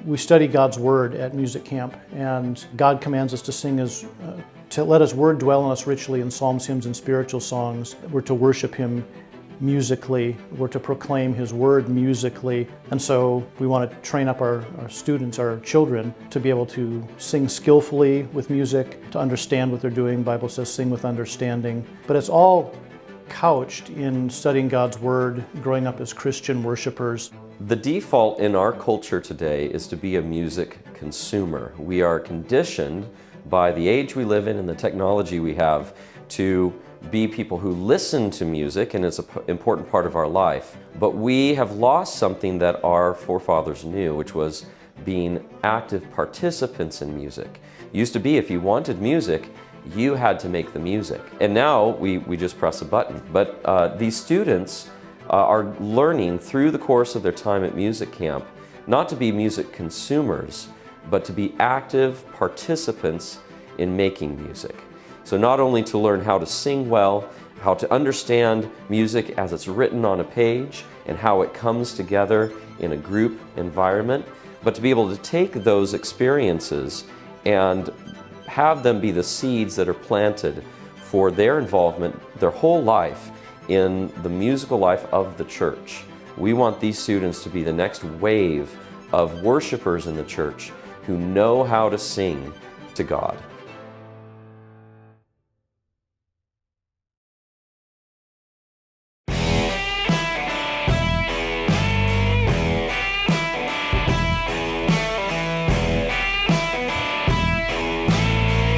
We study God's Word at music camp, and God commands us to sing to let His Word dwell in us richly in psalms, hymns, and spiritual songs. We're to worship Him musically. We're to proclaim His Word musically. And so we want to train up our students, our children, to be able to sing skillfully with music, to understand what they're doing. The Bible says sing with understanding. But it's all couched in studying God's Word, growing up as Christian worshipers. The default in our culture today is to be a music consumer. We are conditioned by the age we live in and the technology we have to be people who listen to music, and it's an important part of our life. But we have lost something that our forefathers knew, which was being active participants in music. It used to be if you wanted music, you had to make the music. And now we just press a button. But these students are learning through the course of their time at music camp not to be music consumers, but to be active participants in making music. So not only to learn how to sing well, how to understand music as it's written on a page and how it comes together in a group environment, but to be able to take those experiences and have them be the seeds that are planted for their involvement their whole life in the musical life of the church. We want these students to be the next wave of worshipers in the church who know how to sing to God.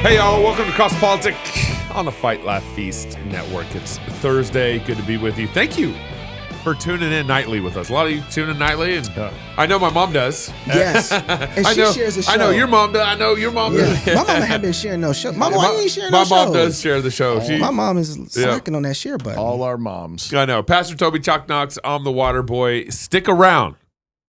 Hey y'all, welcome to Cross Politic on the Fight Laugh Feast Network. It's Thursday, good to be with you. Thank you for tuning in nightly with us. A lot of you tune in nightly, and I know my mom does. Yes, and she shares the show. I know your mom does. I know your mom does. My mom hasn't been sharing no show. My mom ain't sharing no show. My mom does share the show. My mom is slacking on that share button. All our moms. I know. Pastor Toby Chalk Knox, I'm the water boy. Stick around.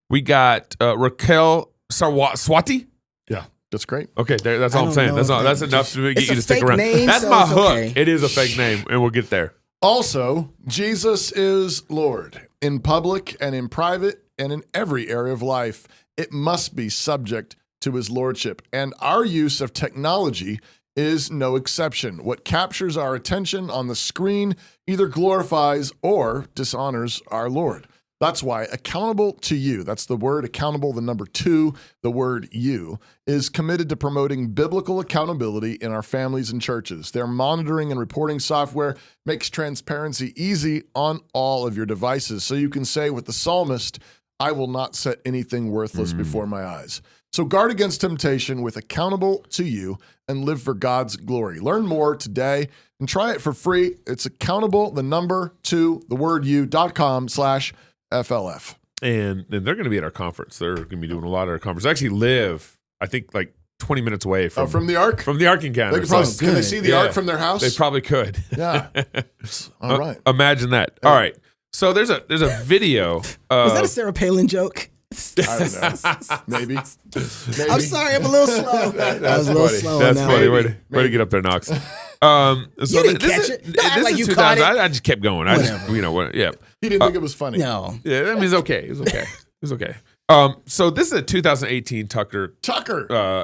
We got Raquel Swati. Yeah. That's great. Okay, that's all I'm saying. That's enough to get you to stick around. That's my hook. It is a fake name, and we'll get there. Also, Jesus is Lord in public and in private and in every area of life. It must be subject to His lordship, and our use of technology is no exception. What captures our attention on the screen either glorifies or dishonors our Lord. That's why accountable to you, that's the word accountable, the number 2, the word you, is committed to promoting biblical accountability in our families and churches. Their monitoring and reporting software makes transparency easy on all of your devices. So you can say with the psalmist, I will not set anything worthless before my eyes. So guard against temptation with accountable to you and live for God's glory. Learn more today and try it for free. It's accountable, the number 2, the word you.com/FLF. And they're going to be at our conference. They're going to be doing a lot at our conference. They actually live, I think, like 20 minutes away from the Ark? From the Ark Encounter. Can they see the Ark from their house? They probably could. Yeah. All right. Imagine that. All right. So there's a video. Was that a Sarah Palin joke? I don't know. Maybe. I'm sorry, I'm a little slow. I was a little slow. That's funny. Way to get up there, Knox. You didn't catch it. Don't act like you caught it. I just kept going. He didn't think it was funny. No. Yeah, I mean, it's okay. It's okay. So this is a 2018 Tucker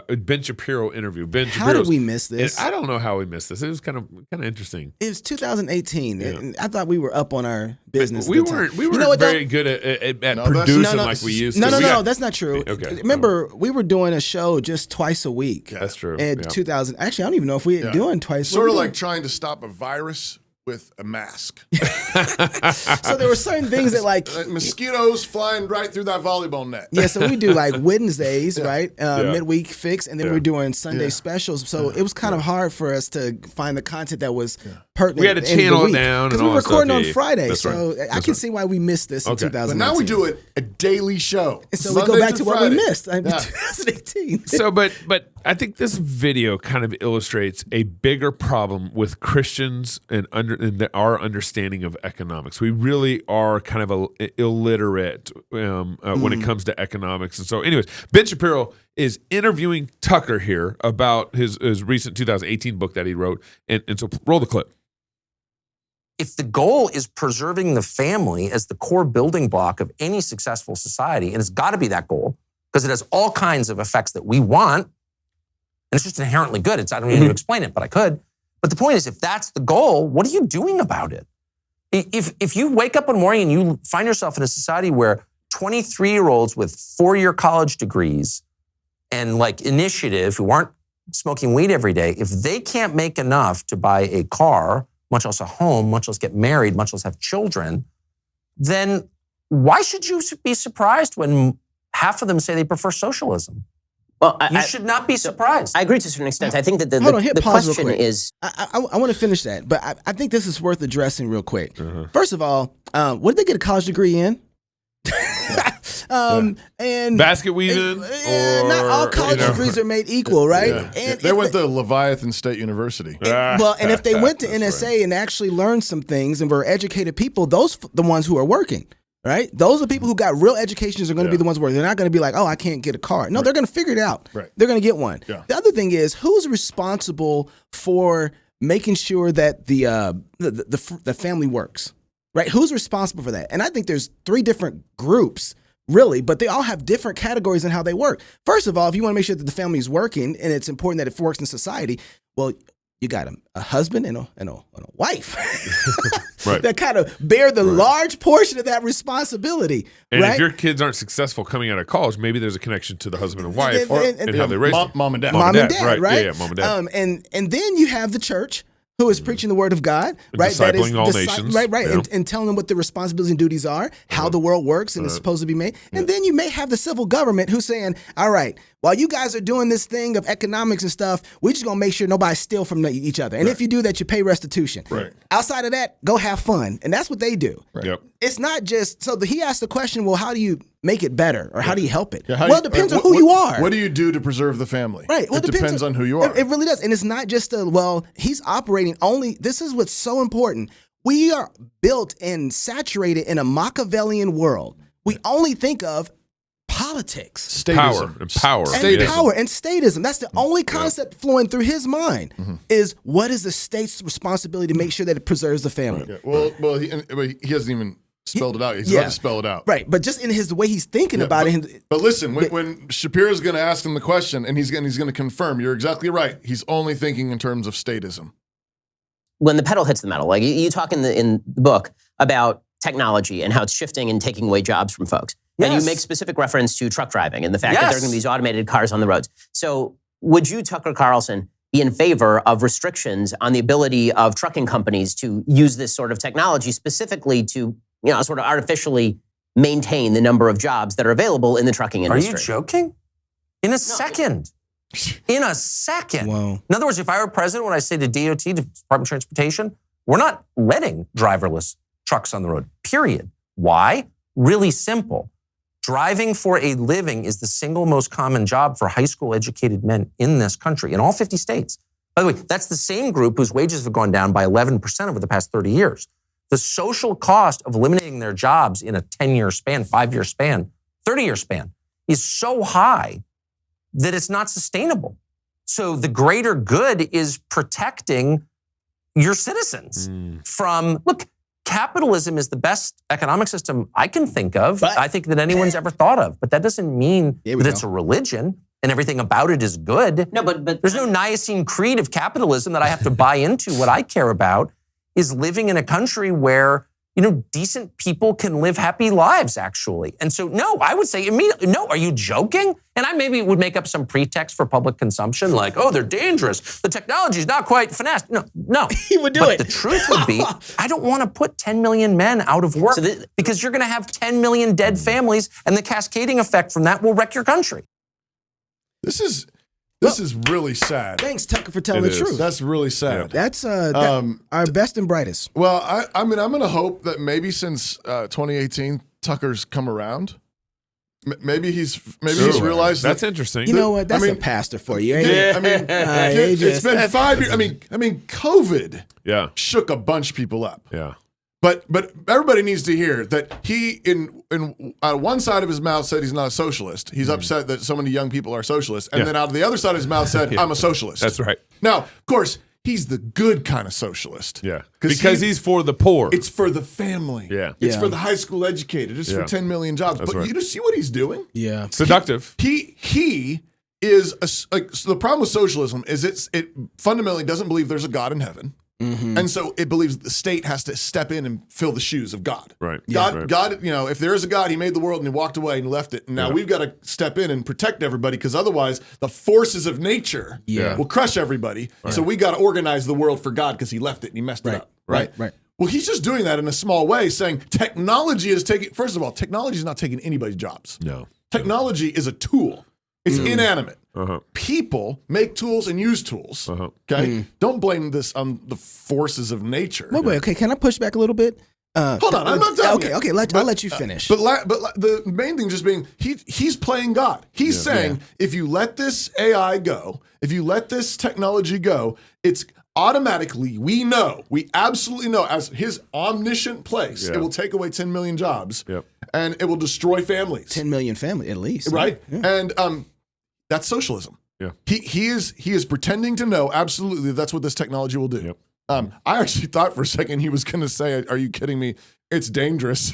Ben Shapiro interview. How did we miss this? I don't know how we missed this. It was kind of interesting. It was 2018. Yeah. I thought we were up on our business. We weren't very good at producing like we used to. No, that's not true. Okay. Remember, we were doing a show just twice a week. That's true. In 2000. Actually, I don't even know if we were doing twice. Sort of like trying to stop a virus with a mask. So there were certain things that mosquitoes flying right through that volleyball net. Yeah, so we do like Wednesdays, right? Midweek fix, and then we're doing Sunday specials. So it was kind of hard for us to find the content that was pertinent. We had to channel it down because we were recording on Friday. That's so right. I can see why we missed this in 2018. But now we do it a daily show. And so Sunday we go back to what we missed in 2018. So, but I think this video kind of illustrates a bigger problem with Christians and our understanding of economics. We really are kind of illiterate when it comes to economics. And so anyways, Ben Shapiro is interviewing Tucker here about his recent 2018 book that he wrote. And so roll the clip. If the goal is preserving the family as the core building block of any successful society, and it's got to be that goal, because it has all kinds of effects that we want. And it's just inherently good. I don't need to explain it, but I could. But the point is, if that's the goal, what are you doing about it? If you wake up one morning and you find yourself in a society where 23-year-olds with 4-year college degrees and like initiative who aren't smoking weed every day, if they can't make enough to buy a car, much less a home, much less get married, much less have children, then why should you be surprised when half of them say they prefer socialism? Well, you should not be surprised. I agree to a certain extent. I think that the pause real question quick. is... I want to finish that, but I think this is worth addressing real quick. First of all, what did they get a college degree in? And basket weaving, or not all college degrees are made equal, right? Yeah. And They went to Leviathan State University. well, and if they went to NSA and actually learned some things and were educated people, those the ones who are working, right? Those are people who got real educations are going to be the ones working. They're not going to be like, oh, I can't get a car. No, they're going to figure it out. Right. They're going to get one. Yeah. The other thing is, who's responsible for making sure that the family works, right? Who's responsible for that? And I think there's 3 different groups, really, but they all have different categories in how they work. First of all, if you want to make sure that the family is working and it's important that it works in society, well, you got a husband and a wife Right. that kind of bear the large portion of that responsibility. And right? if your kids aren't successful coming out of college, maybe there's a connection to the husband and wife And- and how they raise them. Mom and dad. Mom and dad, right? Yeah, mom and dad. And then you have the church who is preaching the word of God, right? Discipling all nations. Right, Yeah. and telling them what their responsibilities and duties are, how the world works and is supposed to be made. And then you may have the civil government who's saying, all right, while you guys are doing this thing of economics and stuff, we're just going to make sure nobody steal from each other. And if you do that, you pay restitution. Right. Outside of that, go have fun. And that's what they do. Yep. It's not just, he asked the question, well, how do you make it better or how do you help it? Yeah, Well, it depends on who you are. What do you do to preserve the family? Right. Well, it depends on who you are. It really does. And it's not just he's operating only, this is what's so important. We are built and saturated in a Machiavellian world. We only think of politics. Power Statism. and power. And Yeah. power and statism. That's the only concept flowing through his mind is what is the state's responsibility to make sure that it preserves the family. Yeah. Well, he hasn't even spelled it out. He's Yeah. about to spell it out. Right. But just in the way he's thinking about it. But listen, when Shapiro's going to ask him the question, and he's going to confirm, you're exactly right. He's only thinking in terms of statism. When the pedal hits the metal, like you talk in the book about technology and how it's shifting and taking away jobs from folks. And you make specific reference to truck driving and the fact that there are going to be these automated cars on the roads. So would you, Tucker Carlson, be in favor of restrictions on the ability of trucking companies to use this sort of technology specifically to, sort of artificially maintain the number of jobs that are available in the trucking industry? Are you joking? In a second. In a second. Wow. In other words, if I were president, when I say to DOT, to Department of Transportation, we're not letting driverless trucks on the road, period. Why? Really simple. Driving for a living is the single most common job for high school educated men in this country, in all 50 states. By the way, that's the same group whose wages have gone down by 11% over the past 30 years. The social cost of eliminating their jobs in a 10-year span, 5-year span, 30-year span is so high that it's not sustainable. So the greater good is protecting your citizens from, look, capitalism is the best economic system I can think of. But- I think that anyone's ever thought of. But that doesn't mean Here we that it's go. a religion and everything about it is good. No, but There's no Nicene Creed of capitalism that I have to buy into. What I care about is living in a country where, decent people can live happy lives, actually. And so, no, I would say immediately, no, are you joking? And I maybe would make up some pretext for public consumption, like, oh, they're dangerous. The technology is not quite finessed. No. He would do but it. the truth would be, I don't want to put 10 million men out of work because you're going to have 10 million dead families, and the cascading effect from that will wreck your country. This is really sad. Thanks, Tucker, for telling It the is. truth. That's really sad. That's our best and brightest. Well, I'm going to hope that maybe since 2018, Tucker's come around. Maybe he's realized That's that. interesting. You know what? That's mean- a pastor for you, ain't it? Yeah, I mean, It it's just- been 5 years. I mean, COVID Yeah. shook a bunch of people up. Yeah. But everybody needs to hear that he in one side of his mouth said he's not a socialist. He's upset that so many young people are socialists, and Yeah. then out of the other side of his mouth said, "I'm a socialist." That's right. Now, of course, he's the good kind of socialist. Yeah. Because he's for the poor. It's for the family. Yeah. It's for the high school educated. It's for 10 million jobs. But you just see what he's doing? Yeah. Seductive. He is so the problem with socialism is it fundamentally doesn't believe there's a God in heaven. And so it believes the state has to step in and fill the shoes of God. Right. God, you know, if there is a God, he made the world and he walked away and left it. And now we've got to step in and protect everybody because otherwise the forces of nature will crush everybody. Right. So we got to organize the world for God because he left it and he messed it up. Right. Well, he's just doing that in a small way, saying technology is taking, first of all, technology is not taking anybody's jobs. No. Technology is a tool. It's inanimate. People make tools and use tools. Okay, don't blame this on the forces of nature. Wait, okay. Can I push back a little bit? Hold on, I'm not done. Okay, I'll let you finish. But the main thing just being he's playing God. He's saying if you let this AI go, if you let this technology go, it's automatically we absolutely know as his omniscient place, it will take away 10 million jobs and it will destroy families. 10 million families at least, right? Yeah. And that's socialism. Yeah, he is pretending to know absolutely that's what this technology will do. I actually thought for a second he was going to say, "Are you kidding me? It's dangerous."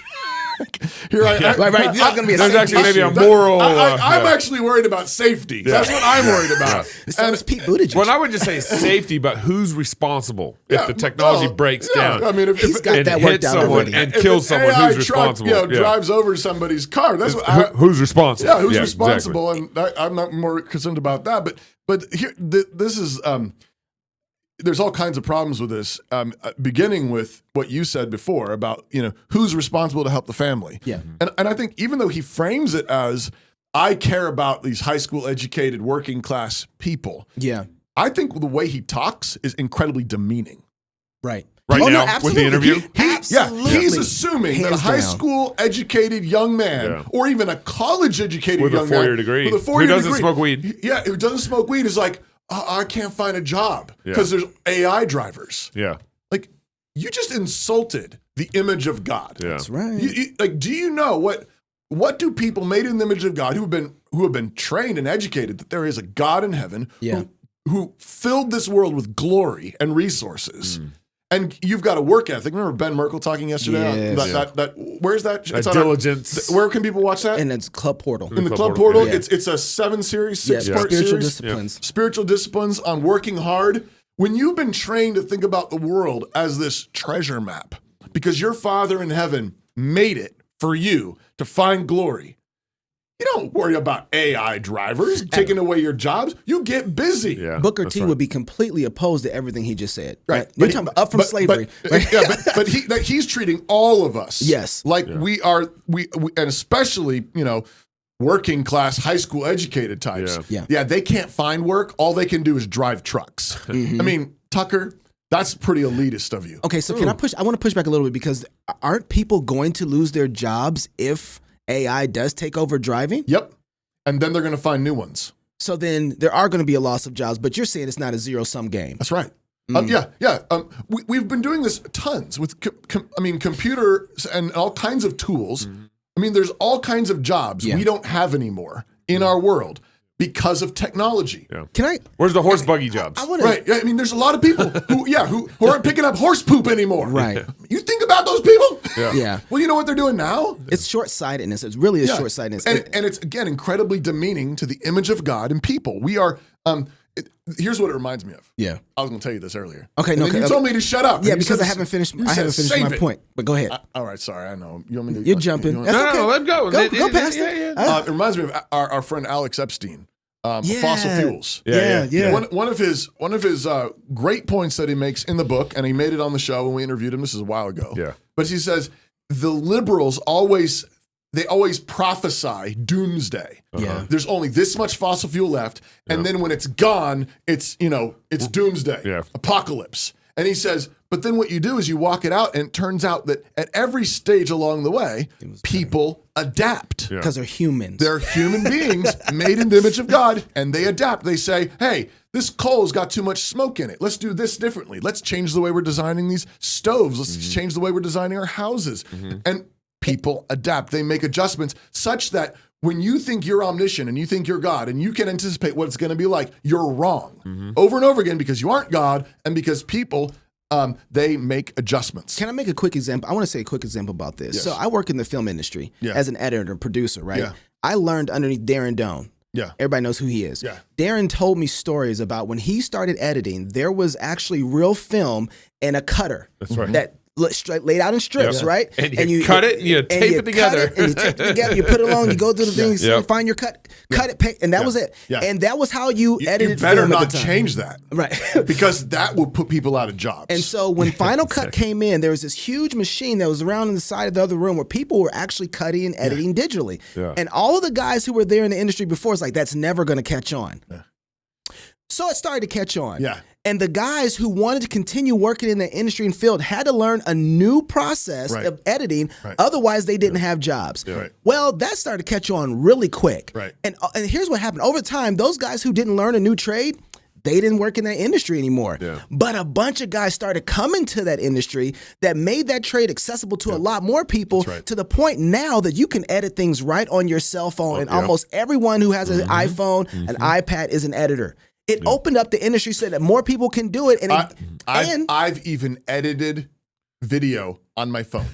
Right. There's actually maybe a moral. I'm actually worried about safety. That's what I'm worried about. So it's Pete Buttigieg. Well, I would just say safety, but who's responsible if the technology breaks down? I mean, if he's got that hits someone and kills someone, who's responsible? Drives over somebody's car. That's who's responsible? Yeah, who's responsible? Exactly. And I'm not more concerned about that. But here, this is. There's all kinds of problems with this, beginning with what you said before about, who's responsible to help the family. Yeah. And I think even though he frames it as, I care about these high school educated working class people. Yeah. I think the way he talks is incredibly demeaning. Right. Right now with the interview? He's assuming that a high school educated young man or even a college educated young man with a 4-year degree who doesn't smoke weed. Who doesn't smoke weed is like, I can't find a job because there's AI drivers. Yeah. Like, you just insulted the image of God. Yeah. That's right. Do you know what do people made in the image of God who have been trained and educated that there is a God in heaven who filled this world with glory and resources? And you've got a work ethic. Remember Ben Merkel talking yesterday? Yes. Where's that? It's diligence. Where can people watch that? And it's Club Portal. In the Club Portal. Yeah. It's a 7-series, 6-part series. Spiritual disciplines. Spiritual disciplines on working hard. When you've been trained to think about the world as this treasure map, because your Father in heaven made it for you to find glory, you don't worry about AI drivers taking away your jobs. You get busy. Yeah, Booker T would be completely opposed to everything he just said. Right. You're talking about up from slavery. But he's treating all of us like we are, and especially, working class, high school educated types. Yeah, they can't find work. All they can do is drive trucks. I mean, Tucker, that's pretty elitist of you. Okay, so can I push? I want to push back a little bit because aren't people going to lose their jobs if AI does take over driving? Yep. And then they're going to find new ones. So then there are going to be a loss of jobs, but you're saying it's not a zero-sum game. That's right. We've been doing this tons with, computers and all kinds of tools. I mean, there's all kinds of jobs we don't have anymore in our world because of technology. Yeah. Can I? Where's the horse buggy jobs? Right. Yeah, I mean, there's a lot of people who aren't picking up horse poop anymore. Right. You think about those people? Yeah. Well, you know what they're doing now? It's short-sightedness. It's really a short-sightedness. And it's, again, incredibly demeaning to the image of God and people. We are, here's what it reminds me of. Yeah. I was going to tell you this earlier. Okay. You told me to shut up. Yeah, because I haven't finished my point. But go ahead. All right. Sorry. I know. You want me to? You're jumping. That's okay. No, let go. Go past it. It reminds me of our friend Alex Epstein. Fossil fuels. Yeah. One of his great points that he makes in the book, and he made it on the show when we interviewed him. This is a while ago. Yeah. But he says the liberals always prophesy doomsday. Yeah. There's only this much fossil fuel left, and then when it's gone, it's doomsday. Yeah. Apocalypse. And he says, but then what you do is you walk it out, and it turns out that at every stage along the way, people adapt. Because they're humans. They're human beings made in the image of God, and they adapt. They say, hey, this coal's got too much smoke in it. Let's do this differently. Let's change the way we're designing these stoves. Let's change the way we're designing our houses. And people adapt. They make adjustments such that when you think you're omniscient and you think you're God and you can anticipate what it's going to be like, you're wrong over and over again because you aren't God and because people, they make adjustments. Can I make a quick example? I want to say a quick example about this. Yes. So I work in the film industry as an editor and producer, right? Yeah. I learned underneath Darren Doan. Yeah. Everybody knows who he is. Yeah. Darren told me stories about when he started editing, there was actually real film and a cutter. That's right. That laid out in strips, right? And you cut it and you tape it together. And you tape it together, you put it along, you go through the things, you find your cut it, pay, and that was it. Yeah. And that was how you edited You better film at not the time. change that. Right. Because that will put people out of jobs. And so when Final Cut came in, there was this huge machine that was around in the side of the other room where people were actually cutting and editing digitally. Yeah. And all of the guys who were there in the industry before, it's like, that's never going to catch on. Yeah. So it started to catch on. Yeah. And the guys who wanted to continue working in the industry and field had to learn a new process of editing. Right. Otherwise, they didn't have jobs. Yeah. Right. Well, that started to catch on really quick. Right. And here's what happened. Over time, those guys who didn't learn a new trade, they didn't work in that industry anymore. Yeah. But a bunch of guys started coming to that industry that made that trade accessible to a lot more people to the point now that you can edit things right on your cell phone. And almost everyone who has an iPhone, an iPad is an editor. It opened up the industry so that more people can do it. And I've even edited video on my phone.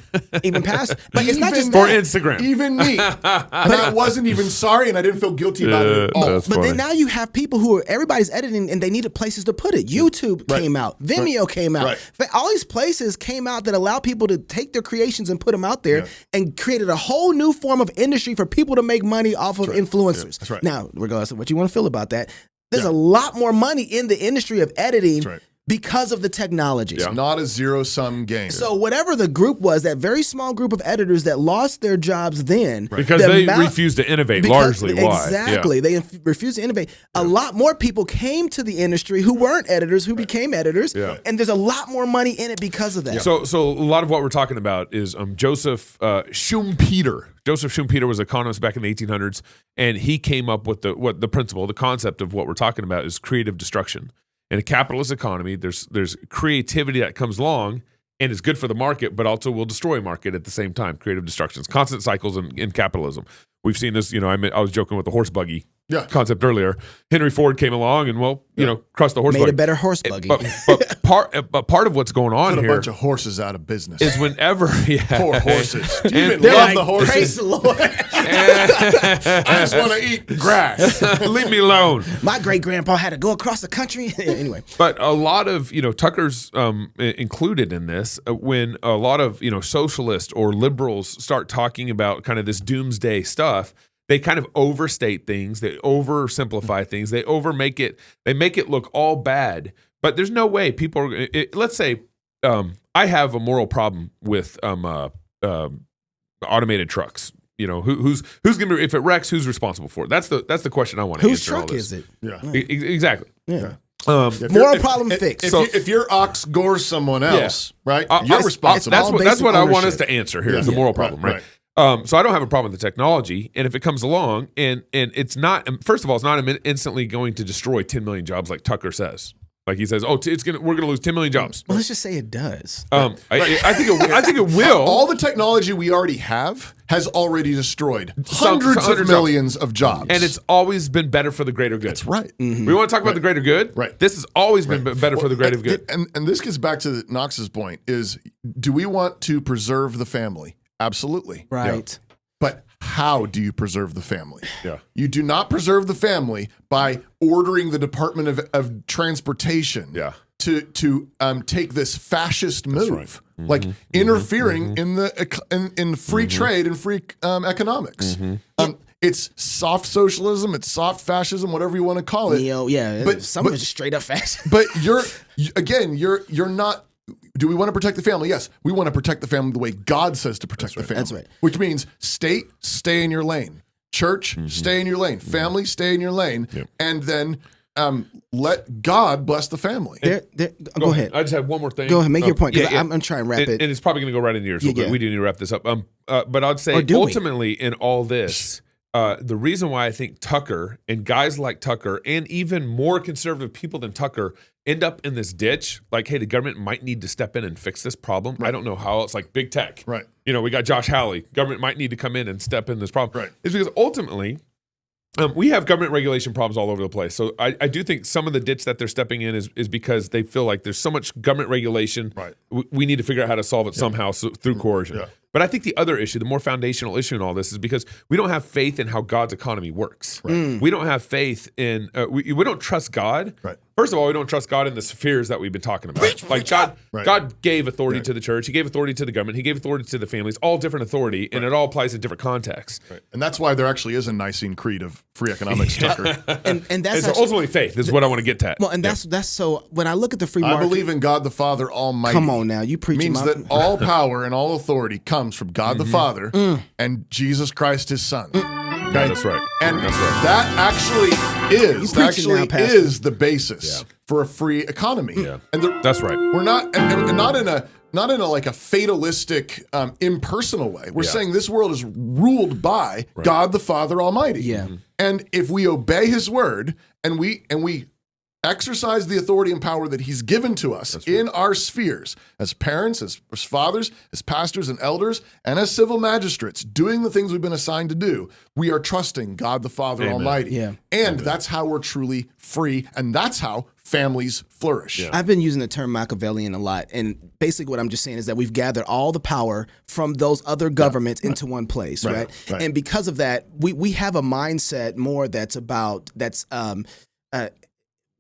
even past, but it's not just for that. Instagram. Even me. And I wasn't even sorry and I didn't feel guilty about it at all. That's But funny. then now you have people who are, everybody's editing and they needed places to put it. YouTube came out, Vimeo came out. Right. All these places came out that allow people to take their creations and put them out there and created a whole new form of industry for people to make money off of influencers. That's right. Now, regardless of what you want to feel about that, there's a lot more money in the industry of editing because of the technology. It's not a zero-sum game. So whatever the group was, that very small group of editors that lost their jobs then. Because they refused to innovate, largely why. Exactly. They refused to innovate. A lot more people came to the industry who weren't editors, who became editors. Yeah. And there's a lot more money in it because of that. So a lot of what we're talking about is Joseph Schumpeter. Joseph Schumpeter was an economist back in the 1800s, and he came up with the principle, the concept of what we're talking about is creative destruction. In a capitalist economy, there's creativity that comes along and is good for the market, but also will destroy market at the same time. Creative destructions, constant cycles in capitalism. We've seen this. I was joking with the horse buggy concept earlier. Henry Ford came along and crushed the horse buggy. Made a better horse buggy. But part of what's going on Put a here bunch of horses out of business. is whenever Poor horses. Do you even They're love like, the horses? praise the Lord. I just want to eat grass. leave me alone. My great grandpa had to go across the country. Anyway. But a lot of, Tucker's included in this when a lot of, socialists or liberals start talking about kind of this doomsday stuff. They kind of overstate things. They oversimplify things. They make it look all bad. But there's no way people are. Let's say I have a moral problem with automated trucks. Who's going to, if it wrecks, who's responsible for it? That's the question I want to answer. Whose truck is it? Yeah. Exactly. Yeah. Moral problem fixed. If your ox gores someone else, right, you're responsible. That's what I want us ownership. to answer here. It's a moral problem, right? So I don't have a problem with the technology, and if it comes along and it's not, first of all, it's not instantly going to destroy 10 million jobs like Tucker says. Like he says, we're going to lose 10 million jobs. Well, let's just say it does. I think it will. All the technology we already have has already destroyed hundreds of millions of jobs. And it's always been better for the greater good. That's right. We want to talk about the greater good. Right. This has always been better for the greater good. And this gets back to Knox's point is, do we want to preserve the family? Absolutely. Right. Yeah. But how do you preserve the family? Yeah. You do not preserve the family by ordering the Department of Transportation to take this fascist move, like interfering in free trade and free economics. It's soft socialism, it's soft fascism, whatever you want to call it. But some of it's straight up fascism. But you're not. Do we want to protect the family? Yes, we want to protect the family the way God says to protect the family. That's right. Which means state, stay in your lane. Church, stay in your lane. Family, stay in your lane. Yep. And then let God bless the family. Go ahead. I just have one more thing. Go ahead, make your point. I'm trying to wrap it. And it's probably going to go right into yours. Yeah. We do need to wrap this up. But I'd say ultimately in all this, the reason why I think Tucker and guys like Tucker and even more conservative people than Tucker end up in this ditch, like, hey, the government might need to step in and fix this problem. I don't know how. It's like big tech. Right. You know, we got Josh Hawley. Government might need to come in and step in this problem. Right. It's because ultimately, we have government regulation problems all over the place. So I do think some of the ditch that they're stepping in is because they feel like there's so much government regulation. Right. We need to figure out how to solve it somehow through coercion. Yeah. But I think the other issue, the more foundational issue in all this, is because we don't have faith in how God's economy works. Right. We don't have faith in, we don't trust God. Right. First of all, we don't trust God in the spheres that we've been talking about. Like God gave authority to the church. He gave authority to the government. He gave authority to the families, all different authority, and it all applies in different contexts. Right. And that's why there actually is a Nicene Creed of free economics, Tucker. and that's And so ultimately faith is what I want to get to. well, and that's so. When I look at the free market, I believe in God the Father Almighty. Come on now, you preaching means that all power and all authority comes from God the Father and Jesus Christ, His Son. Yeah, that's right. And That's right. that actually is the basis for a free economy. Yeah. And That's right. we're not and not in a like a fatalistic, impersonal way. We're saying this world is ruled by God the Father Almighty. Yeah. And if we obey His word and we exercise the authority and power that He's given to us in our spheres as parents, as fathers, as pastors and elders, and as civil magistrates, doing the things we've been assigned to do, we are trusting God the Father Almighty. Yeah. And that's how we're truly free, and that's how families flourish. Yeah. I've been using the term Machiavellian a lot, and basically what I'm just saying is that we've gathered all the power from those other governments into one place, right? And because of that, we have a mindset more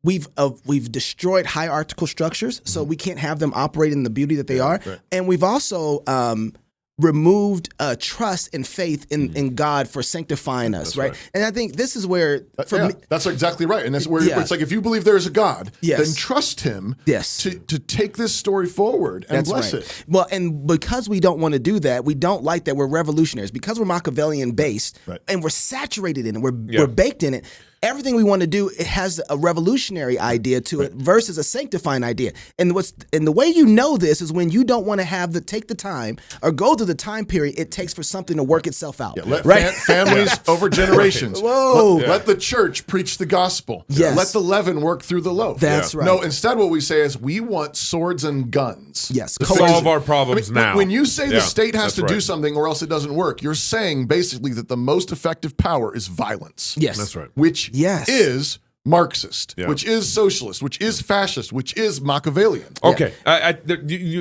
we've destroyed hierarchical structures, so we can't have them operate in the beauty that they are, and we've also removed trust and faith in God for sanctifying us, right? And I think this is where, for me, that's exactly right. And that's where it's like, if you believe there is a God, then trust Him to take this story forward and bless it. Well, and because we don't want to do that, we don't like that we're revolutionaries, because we're Machiavellian based, and we're saturated in it, we're baked in it. Everything we want to do, it has a revolutionary idea to it versus a sanctifying idea. And the way you know this is when you don't want to take the time or go through the time period it takes for something to work itself out. Let families over generations. Let the church preach the gospel. Let the leaven work through the loaf. That's right. No, instead what we say is we want swords and guns. Yes. To solve our problems now. When you say the state has to do something or else it doesn't work, you're saying basically that the most effective power is violence. Yes. That's right. Which is Marxist, which is socialist, which is fascist, which is Machiavellian. Okay.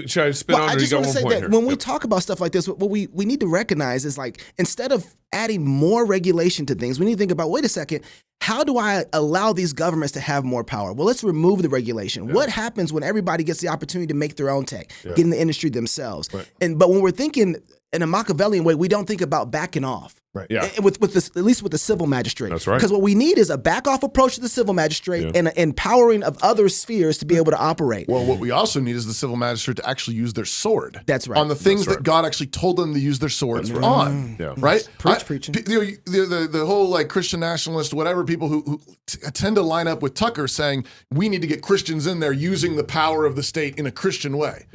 Should I spin on I or you just got want one to say point that here? when we talk about stuff like this, what we need to recognize is, like, instead of adding more regulation to things, we need to think about, wait a second, how do I allow these governments to have more power? Well, let's remove the regulation. What happens when everybody gets the opportunity to make their own tech, get in the industry themselves? But when we're thinking in a Machiavellian way, we don't think about backing off. With this, at least with the civil magistrate. That's right. Because what we need is a back off approach to the civil magistrate and an empowering of other spheres to be able to operate. Well, what we also need is the civil magistrate to actually use their sword. That's right. On the things that God actually told them to use their swords on. Right? Preaching. The whole, like, Christian nationalist, whatever, people who tend to line up with Tucker saying we need to get Christians in there using the power of the state in a Christian way.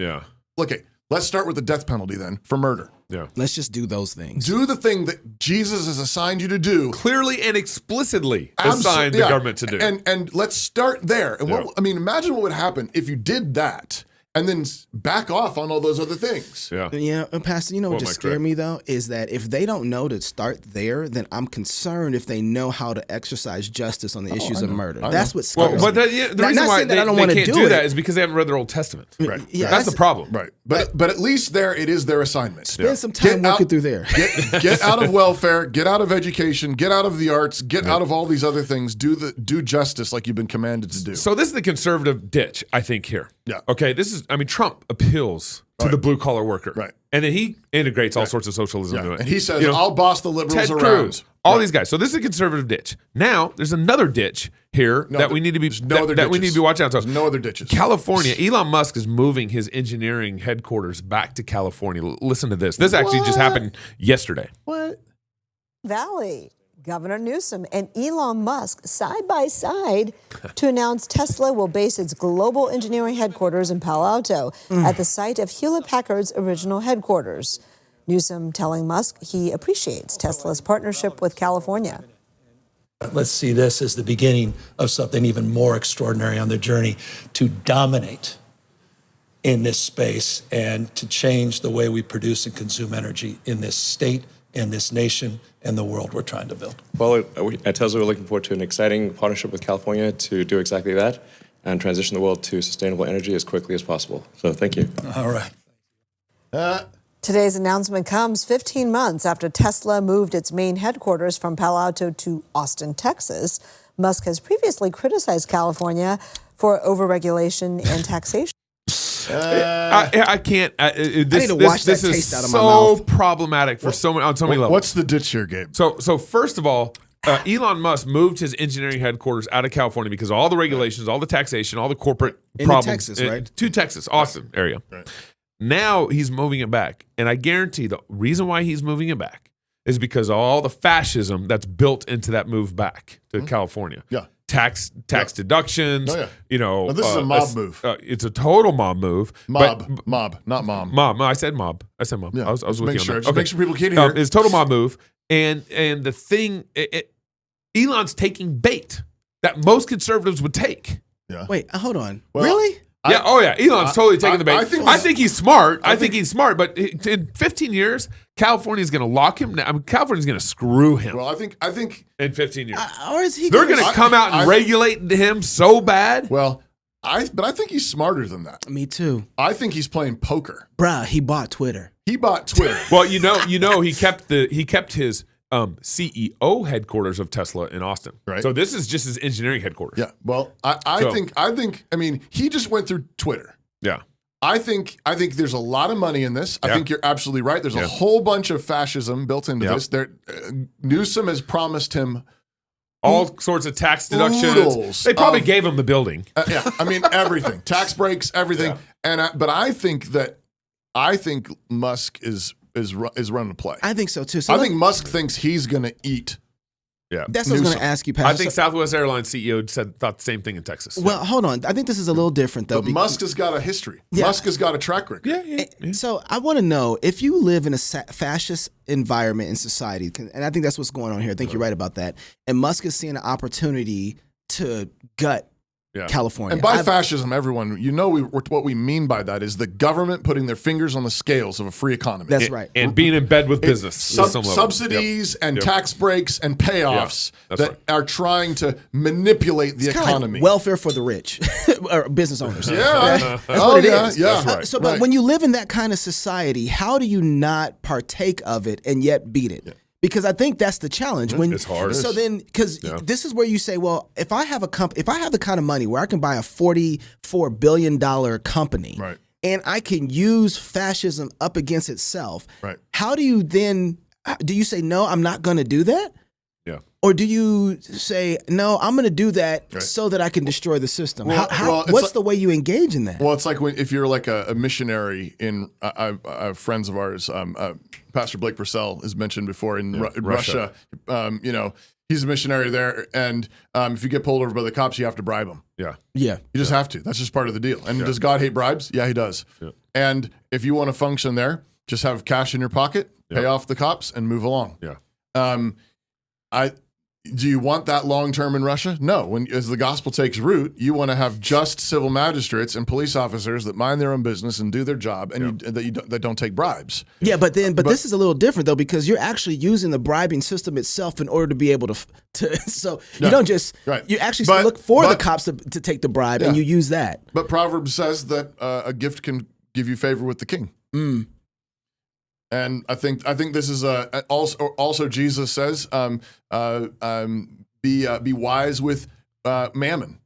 Okay, let's start with the death penalty then for murder. Let's just do those things. Do the thing that Jesus has assigned you to do. Clearly and explicitly assigned the government to do. And let's start there. And imagine what would happen if you did that and then back off on all those other things. And Pastor, what just scared me, though, is that if they don't know to start there, then I'm concerned if they know how to exercise justice on the issues of murder. That's what scares me. The reason why they can't do that is because they haven't read their Old Testament. That's the problem. But at least there it is their assignment. Spend some time working through there. Get out of welfare, get out of education, get out of the arts, get out of all these other things. Do justice like you've been commanded to do. So this is the conservative ditch, I think, here. Okay, Trump appeals to the blue collar worker. And then he integrates all sorts of socialism into it. And he says, I'll boss the liberals Ted around. Cruz, all these guys. So this is a conservative ditch. Now there's another ditch here that we need to be we need to be watching out for. There's no other ditches. California, Elon Musk is moving his engineering headquarters back to California. Listen to this. This actually just happened yesterday. Valley. Governor Newsom and Elon Musk side by side to announce Tesla will base its global engineering headquarters in Palo Alto at the site of Hewlett-Packard's original headquarters. Newsom telling Musk he appreciates Tesla's partnership with California. Let's see this as the beginning of something even more extraordinary on their journey to dominate in this space and to change the way we produce and consume energy in this state, in this nation, and the world we're trying to build. Well, at Tesla, we're looking forward to an exciting partnership with California to do exactly that and transition the world to sustainable energy as quickly as possible. So thank you. All right. Today's announcement comes 15 months after Tesla moved its main headquarters from Palo Alto to Austin, Texas. Musk has previously criticized California for overregulation and taxation. I can't. need to wash that taste out of my so mouth. problematic for on so many levels. What's the ditch here, Gabe? So first of all, Elon Musk moved his engineering headquarters out of California because of all the regulations, all the taxation, all the corporate Into problems. Texas, right? To Texas, Austin area. Right. Now he's moving it back. And I guarantee the reason why he's moving it back is because of all the fascism that's built into that move back to California. Yeah. Tax deductions. Oh, yeah. You know, Well, this is a mob move. It's a total mob move. Mob, but, not mom. Mob. No, I said mob. Yeah, I was with make you sure. on that. Just make sure people can hear. It's a total mob move. And the thing, Elon's taking bait that most conservatives would take. Yeah. Wait, hold on. Well, Really? Elon's totally taking the bait. I I think he's smart. I think he's smart. But in 15 years, California's going to lock him down. I mean, California's going to screw him Well, I think. in 15 years. Or is he? They're going to come out and I- regulate him so bad. Well, I think he's smarter than that. Me too. I think he's playing poker. Bruh, he bought Twitter. He bought Twitter. Well, you know, he kept his CEO headquarters of Tesla in Austin. Right. So this is just his engineering headquarters. Yeah. Well, I think. I mean, he just went through Twitter. Yeah. I think there's a lot of money in this. I Yeah. think you're absolutely right. There's Yeah. a whole bunch of fascism built into Yep. this. Newsom has promised him. All sorts of tax deductions. Oodles They probably of- gave him the building. Yeah, I mean everything, tax breaks, everything. Yeah. But I think Musk is running the play. I think so too. So I think Musk thinks he's going to eat. Yeah. that's what I was going Newsom. to ask you, I Pat. think Southwest Airlines CEO thought the same thing in Texas. Well, hold on. I think this is a little different though. But Musk has got a history. Yeah. Musk has got a track record. yeah. So I want to know if you live in a fascist environment in society, and I think that's what's going on here. I think you're right about that. And Musk is seeing an opportunity to gut California. And by fascism, everyone, what we mean by that is the government putting their fingers on the scales of a free economy. That's right. And being in bed with business. at some level. Subsidies and Yep. tax breaks and payoffs that's that right. are trying to manipulate the It's kinda like economy. welfare for the rich or business owners. Yeah. That's Oh, what it yeah, is. yeah. That's right. But when you live in that kind of society, how do you not partake of it and yet beat it? Because I think that's the challenge. It's hard. So then, because this is where you say, well, if I have the kind of money where I can buy a $44 billion company, Right. and I can use fascism up against itself, Right. how do you then? Do you say no? I'm not going to do that. Yeah. Or do you say, no, I'm going to do that Right. so that I can destroy the system? Well, it's what's like- the way you engage in that? Well, it's like if you're like a missionary in friends of ours. Pastor Blake Purcell is mentioned before in Russia. He's a missionary there, and if you get pulled over by the cops, you have to bribe them. Yeah. Yeah. You just have to. That's just part of the deal. And does God hate bribes? Yeah, he does. Yeah. And if you want to function there, just have cash in your pocket, pay off the cops, and move along. Yeah. Do you want that long term in Russia? No. As the gospel takes root, you want to have just civil magistrates and police officers that mind their own business and do their job, and that don't take bribes. Yeah, but this is a little different though, because you're actually using the bribing system itself in order to be able to so you don't just you actually look for the cops to take the bribe, and you use that. But Proverbs says that a gift can give you favor with the king. And I think this is also Jesus says be wise with mammon.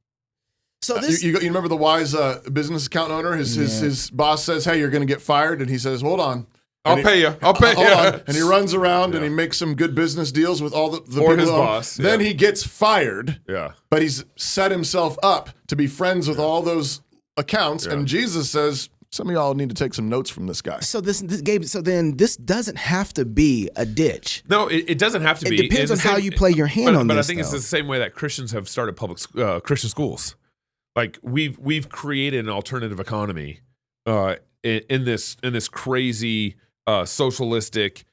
So this you remember the wise business account owner? His boss says, "Hey, you're going to get fired," and he says, "Hold on, I'll pay you. Hold on." And he runs around and he makes some good business deals with all the people his who own. boss. Then he gets fired. Yeah. But he's set himself up to be friends with all those accounts, and Jesus says, some of y'all need to take some notes from this guy. So Gabe. So then this doesn't have to be a ditch. No, it doesn't have to It be. depends It's on how you play your hand on but this, I think though. it's the same way that Christians have started Christian schools. Like we've created an alternative economy in this crazy socialistic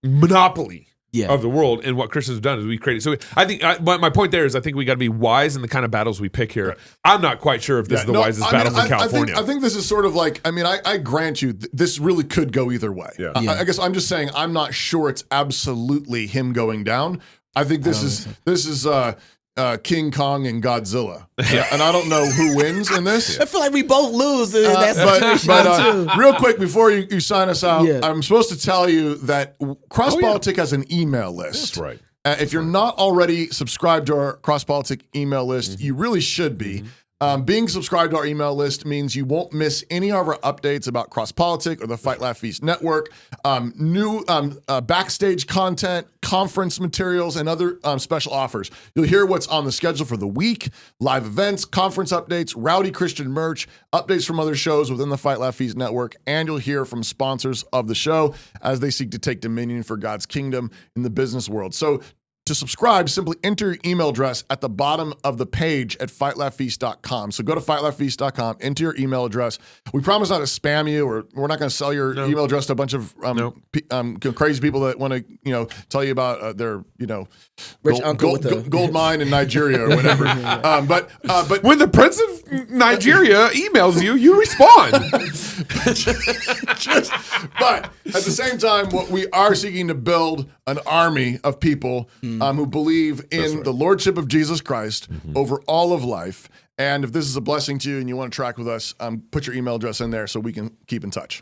monopoly of the world. And what Christians have done is we created. So I think my point there is I think we got to be wise in the kind of battles we pick here. Right. I'm not quite sure if this is the wisest battles in California. I think this is sort of like, I grant you, this really could go either way. Yeah. I guess I'm just saying I'm not sure it's absolutely him going down. I think this is King Kong and Godzilla. Yeah. And I don't know who wins in this. I feel like we both lose in that situation. But real quick, before you sign us out, I'm supposed to tell you that Cross Politic has an email list. That's right. If you're not already subscribed to our Cross Politic email list, you really should be. Being subscribed to our email list means you won't miss any of our updates about Cross Politic or the Fight Laugh Feast Network, new backstage content, conference materials, and other special offers. You'll hear what's on the schedule for the week, live events, conference updates, rowdy Christian merch, updates from other shows within the Fight Laugh Feast Network, and you'll hear from sponsors of the show as they seek to take dominion for God's kingdom in the business world. So to subscribe, simply enter your email address at the bottom of the page at fightlaughfeast.com. So go to fightlaughfeast.com, enter your email address. We promise not to spam you, or we're not going to sell your email address to a bunch of crazy people that want to, tell you about their, rich uncle with the gold mine in Nigeria or whatever. But when the Prince of Nigeria emails you, you respond. But at the same time, what we are seeking to build an army of people who believe in the Lordship of Jesus Christ over all of life. And if this is a blessing to you and you want to track with us, put your email address in there so we can keep in touch.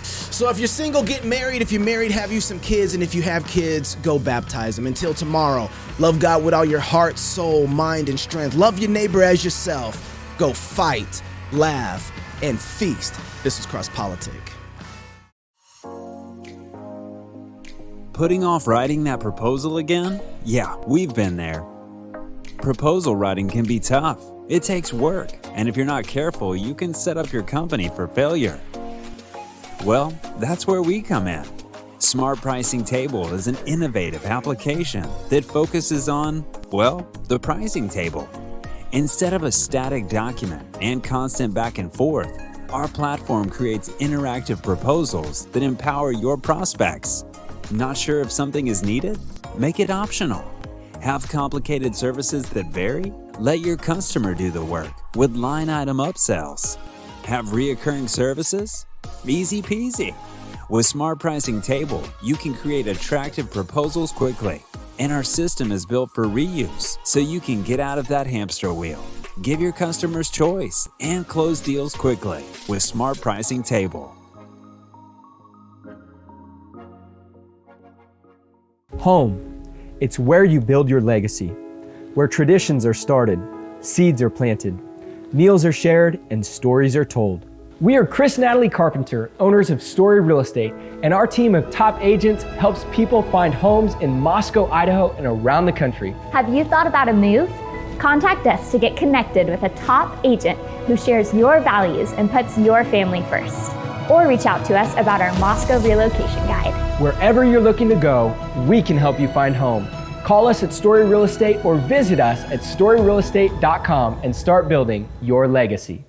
So if you're single, get married. If you're married, have you some kids. And if you have kids, go baptize them. Until tomorrow, love God with all your heart, soul, mind, and strength. Love your neighbor as yourself. Go fight, laugh, and feast. This is Cross Politic. Putting off writing that proposal again? Yeah, we've been there. Proposal writing can be tough. It takes work, and if you're not careful, you can set up your company for failure. Well, that's where we come in. Smart Pricing Table is an innovative application that focuses on, the pricing table. Instead of a static document and constant back and forth, our platform creates interactive proposals that empower your prospects. Not sure if something is needed? Make it optional. Have complicated services that vary? Let your customer do the work with line item upsells. Have reoccurring services? Easy peasy. With Smart Pricing Table, you can create attractive proposals quickly. And our system is built for reuse, so you can get out of that hamster wheel. Give your customers choice and close deals quickly with Smart Pricing Table. Home. It's where you build your legacy, where traditions are started, seeds are planted, meals are shared, and stories are told. We are Chris and Natalie Carpenter, owners of Story Real Estate, and our team of top agents helps people find homes in Moscow, Idaho, and around the country. Have you thought about a move? Contact us to get connected with a top agent who shares your values and puts your family first. Or reach out to us about our Moscow relocation guide. Wherever you're looking to go, we can help you find home. Call us at Story Real Estate or visit us at storyrealestate.com and start building your legacy.